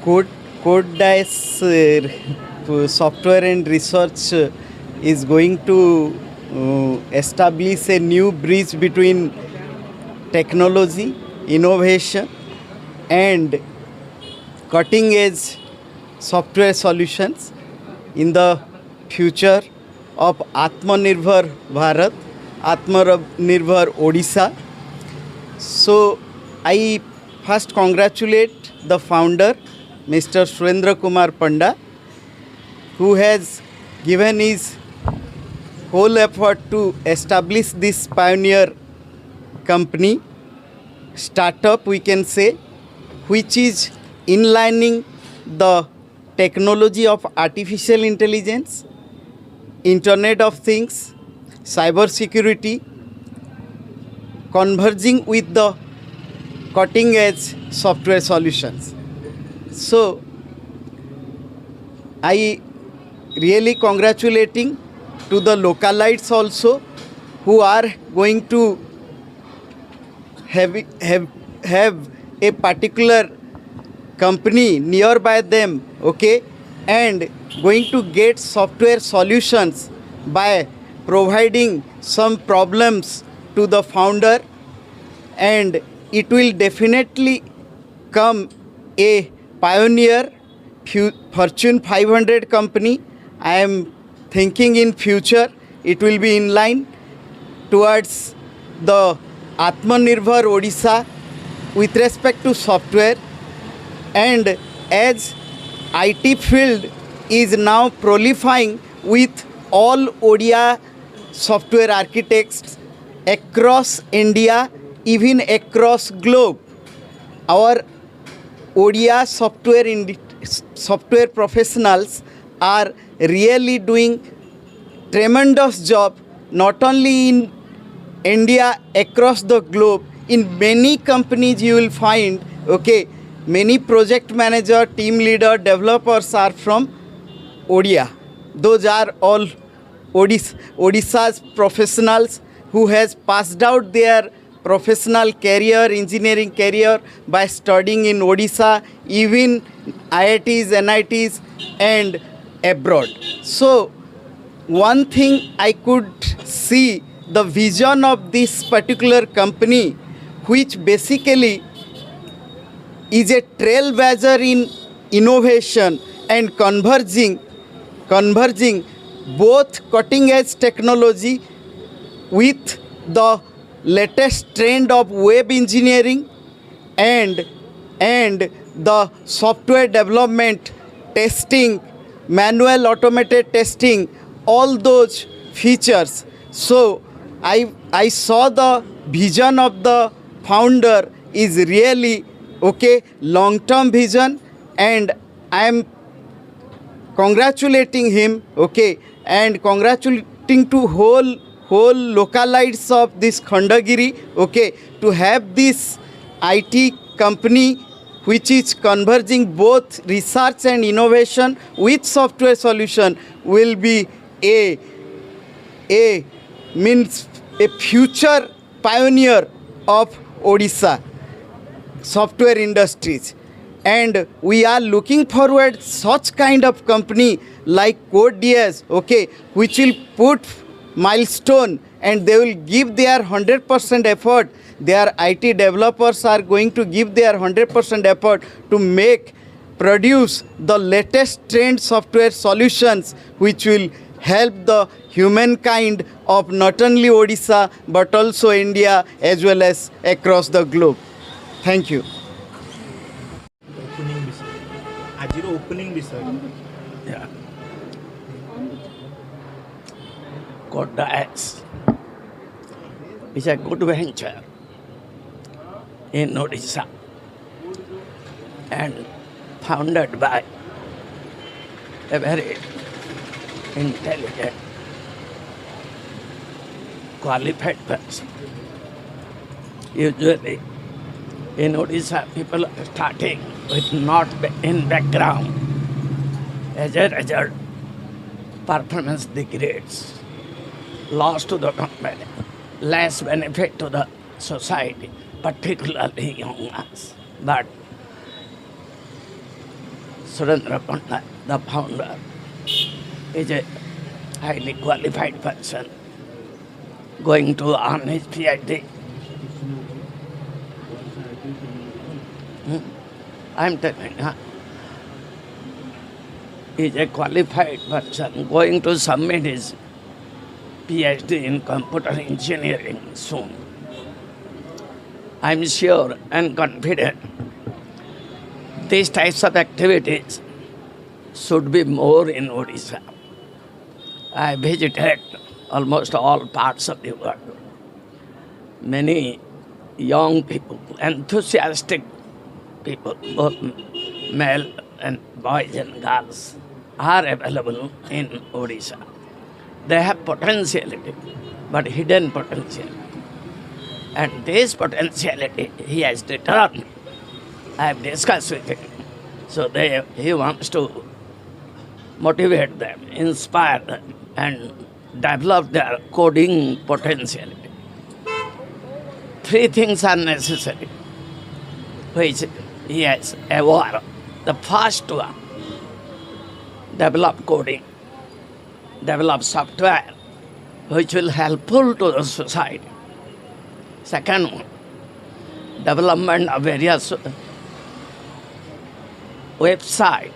Code Software and Research is going to establish a new bridge between technology, innovation, and cutting edge software solutions in the future of Atmanirbhar Bharat, Atmanirbhar Odisha. So I first congratulate the founder, Mr. Surendra Kumar Panda, who has given his whole effort to establish this pioneer company, startup we can say, which is inlining the technology of artificial intelligence, Internet of Things, cyber security, converging with the cutting edge software solutions. So I really congratulating to the localites also, who are going to have a particular company nearby them, okay, and going to get software solutions by providing some problems to the founder, and it will definitely come a pioneer Fortune 500 company. I am thinking in future it will be in line towards the Atmanirbhar Odisha with respect to software. And as IT field is now prolifying with all Odia software architects across India, even across globe, our Odia software professionals are really doing tremendous job, not only in India, across the globe. In many companies you will find, okay, many project manager, team leader, developers are from Odia. Those are all Odisha's professionals who has passed out their professional career, engineering career by studying in Odisha, even IITs, NITs and abroad. So one thing I could see, the vision of this particular company, which basically is a trailblazer in innovation and converging both cutting edge technology with the latest trend of web engineering and the software development, testing, manual automated testing, all those features. So I saw the vision of the founder is really okay, long-term vision, and I am congratulating him, okay, and congratulating to whole localites of this Khandagiri, okay, to have this IT company which is converging both research and innovation with software solution will be a future pioneer of Odisha software industries. And we are looking forward such kind of company like CodeDS, okay, which will put milestone and they will give their 100% effort. Their IT developers are going to give their 100% effort to produce the latest trend software solutions which will help the humankind of not only Odisha but also India as well as across the globe. Thank you. Opening বিষয় Yeah. CodeDS is a good venture in Odisha and founded by a very intelligent, qualified person. Usually in Odisha, people are starting with not in background. As a result, performance degrades, loss to the company, less benefit to the society. particularly young ones. But Surendra Pandit, the founder, is a highly qualified person going to earn his PhD. I'm telling you, he's a qualified person going to submit his PhD in computer engineering soon. I'm sure and confident these types of activities should be more in Odisha. I visited almost all parts of the world. Many young people, enthusiastic people, both male and boys and girls, are available in Odisha. They have potentiality, but hidden potentiality. And this potentiality he has determined. I have discussed with him. So he wants to motivate them, inspire them, and develop their coding potentiality. Three things are necessary, which he has aware. The first one, develop coding, develop software, which will helpful to the society. Second one, development of various websites,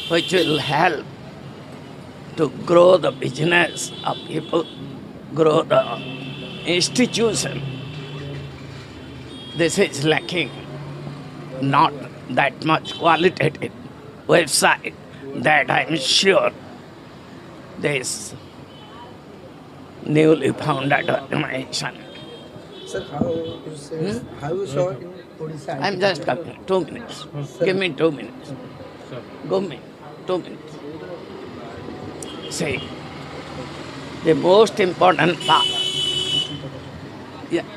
which will help to grow the business of people, grow the institution. This is lacking, not that much qualitative website that I'm sure this newly founded organization. Sir, how you saw in Odisha? I'm just coming. 2 minutes. Give me 2 minutes. Give me 2 minutes. See, the most important part,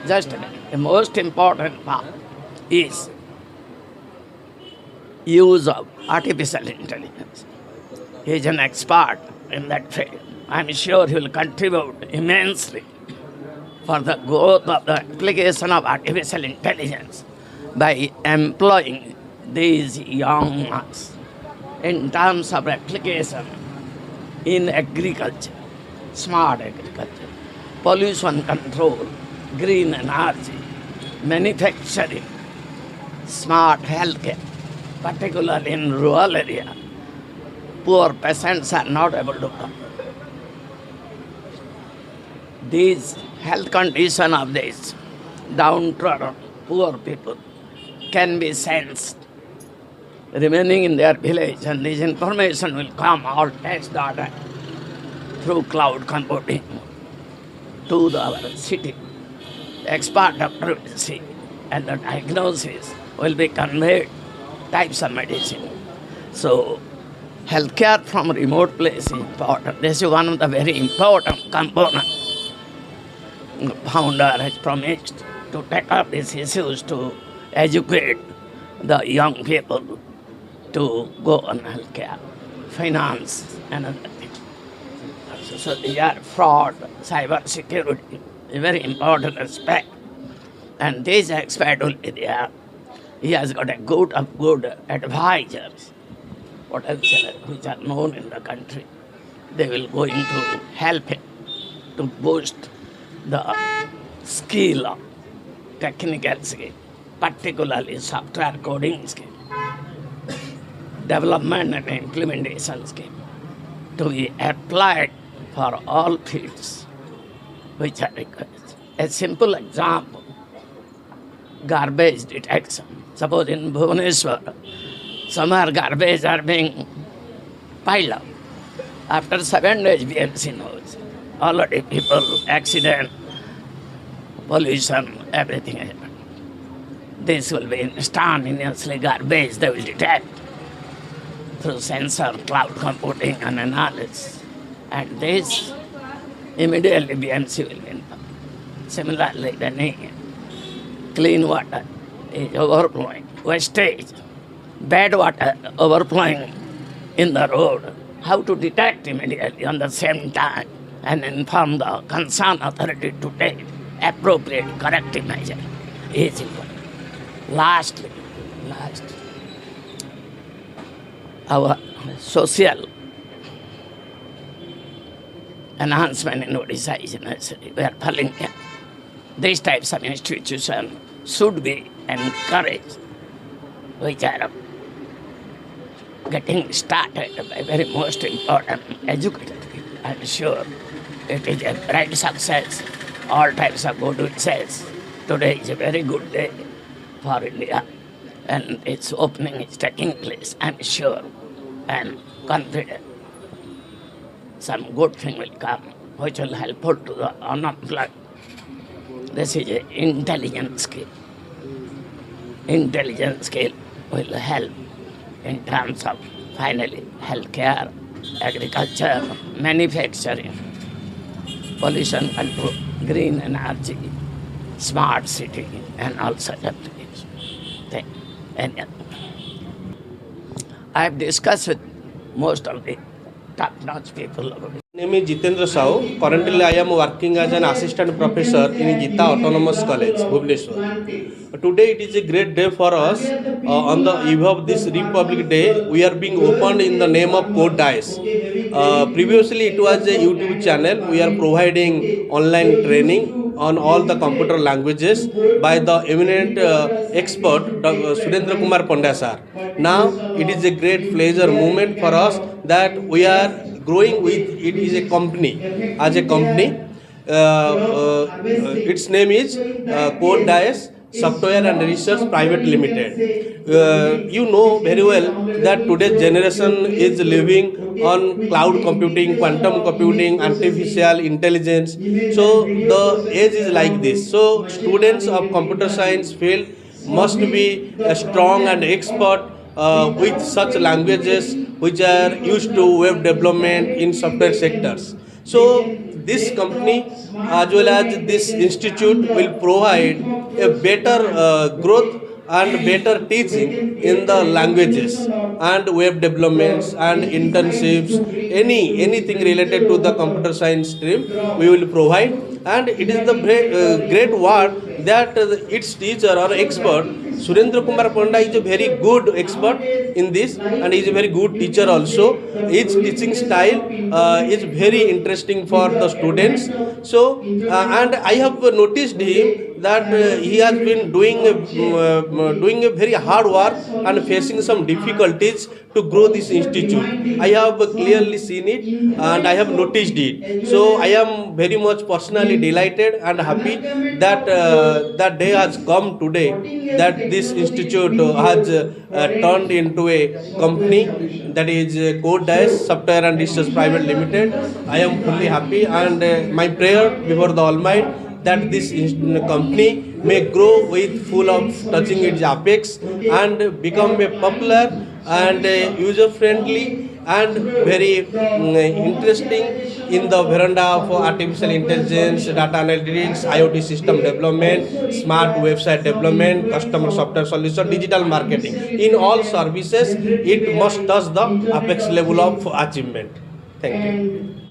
just a minute. The most important part is use of artificial intelligence. He is an expert in that field. I'm sure he will contribute immensely for the growth of the application of artificial intelligence by employing these young ones in terms of application in agriculture, smart agriculture, pollution control, green energy, manufacturing, smart healthcare, particularly in rural area. Poor patients are not able to come. These health condition of these downtrodden poor people can be sensed remaining in their village, and this information will come all text data through cloud computing to our city. The expert doctor will see, and the diagnosis will be conveyed types of medicine. So healthcare from remote place is important. This is one of the very important components. The founder has promised to take up these issues to educate the young people to go on healthcare, finance, and other things. So these are fraud, cyber security, a very important aspect. And this expert will be there. He has got a good advisors, potential, which are known in the country. They will going to help him to boost the skill of technical skill, particularly software coding skill, development and implementation skill, to be applied for all fields which are required. A simple example, garbage detection. Suppose in Bhubaneswar, somewhere garbage are being piled up. After 7 days, BMC knows. Already people, accident, pollution, everything happened. This will be instantaneously garbage they will detect through sensor, cloud computing and analysis. And this immediately BMC will inform. Similarly, the clean water is overflowing, wastage, bad water overflowing in the road. How to detect immediately on the same time and inform the concerned authority to take appropriate corrective measure. is important. Last, our social enhancement in Odisha is necessary. We are falling in. These types of institutions should be encouraged, which are getting started by very most important educated people. I'm sure it is a bright success. All types of good wishes. Today is a very good day for India, and its opening is taking place. I'm sure and confident some good thing will come, which will help to the unemployed. This is an intelligent skill. Intelligent skill will help in terms of finally healthcare, agriculture, manufacturing, pollution control, green energy, smart city, and all such applications. And I have discussed with most of the top-notch people about it. My name is Jitendra Sahu. Currently, I am working as an assistant professor in Gita Autonomous College, Bhubaneswar. Today, it is a great day for us. On the eve of this Republic Day, we are being opened in the name of Code Dice. Previously, it was a YouTube channel. We are providing online training on all the computer languages by the eminent expert Surendra Kumar Pandya sir. Now, it is a great pleasure moment for us that we are growing with it is a company. As a company, its name is Code Dice Software and Research Private Limited. You know very well that today's generation is living on cloud computing, quantum computing, artificial intelligence. So the age is like this. So students of computer science field must be strong and expert with such languages which are used to web development in software sectors. So this company as well as this institute will provide a better growth and better teaching in the languages and web developments and internships, anything related to the computer science stream we will provide. And it is the great word that its teacher or expert Surendra Kumar Pandya is a very good expert in this and is a very good teacher also. His teaching style is very interesting for the students. So and I have noticed him that he has been doing a very hard work and facing some difficulties to grow this institute. I have clearly seen it and I have noticed it. So I am very much personally delighted and happy that that day has come today, that this institute has turned into a company, that is Code Dice Software and Research Private Limited. I am fully happy, and my prayer before the Almighty that this company may grow with full of touching its apex and become a popular and user friendly and very interesting in the veranda of artificial intelligence, data analytics, IoT system development, smart website development, customer software solution, digital marketing. In all services, it must touch the apex level of achievement. Thank you.